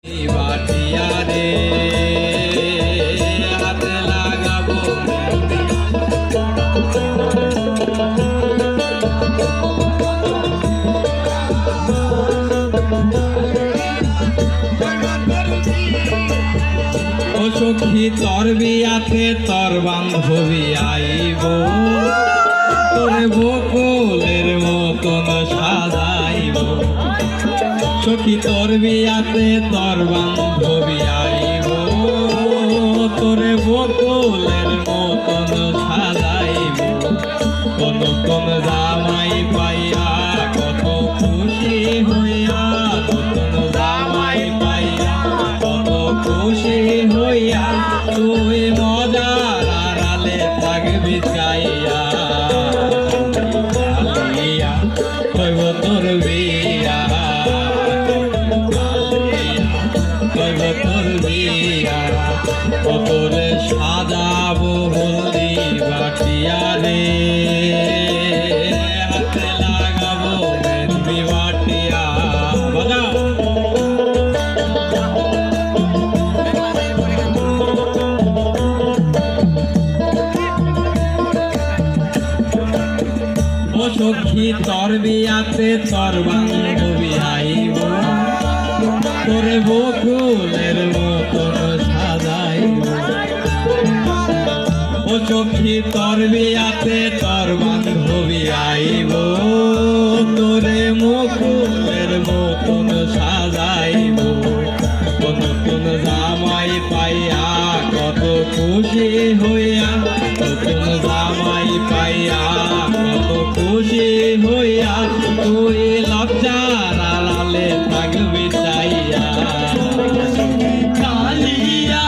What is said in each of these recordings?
বাটিয়া রে হাতে লাগাবো ও সখী তোর বিয়াতে তোর বান্ধবী আইব তোরে বকুলের মতন সাজাইব সখী তোর বিয়াতে তোর বান্ধবী আইব তোরে বকুলের মতন সাজাইব কোন কোন জামাই পাইয়া কত খুশি হইয়া নতুন জামাই পাইয়া কত খুশি হইয়া তুই মজার আড়ালে থাকবি চাইয়া হইব তোর বিয়া হইব তোর বিয়া তোরে সাজাবো হলদি বাটিয়া রে হাতে লাগাবো মেহেন্দি বাটিয়া বাজাও ও সখী তোর বিয়াতে তোর বান্ধবী আইব তোরে বকুলের মতন সাজাইব ও সখী তোর বিয়াতে তোর বান্ধবী আইব তোরে বকুলের মতন সাজাইব কোন কোন জামাই পাইয়া কত খুশি হইয়া নতুন জামাই পাইয়া কত খুশি হইয়া তুই লজ্জার আড়ালে থাকবি চাইয়া কালিয়া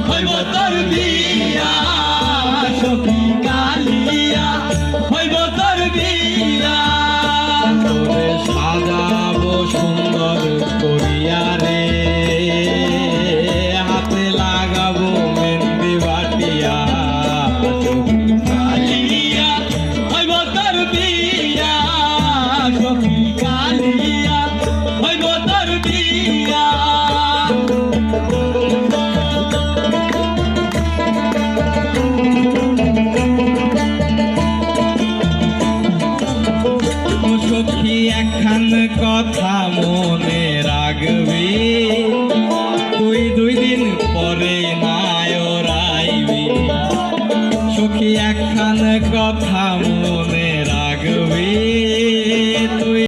হইব তোর বিয়া সখী কালিয়া হইব তোর বিয়া তোরে সাজাবো সুন্দর করিয়া রে হাতে লাগাবো মেহেন্দি বাটিয়া কালিয়া হইব তোর বিয়া সখী কালিয়া হইব তোর বিয়া সখী একখান কথা মনে রাখবি তুই 2 দিন পরে নায়রাইবি সখী একখান কথা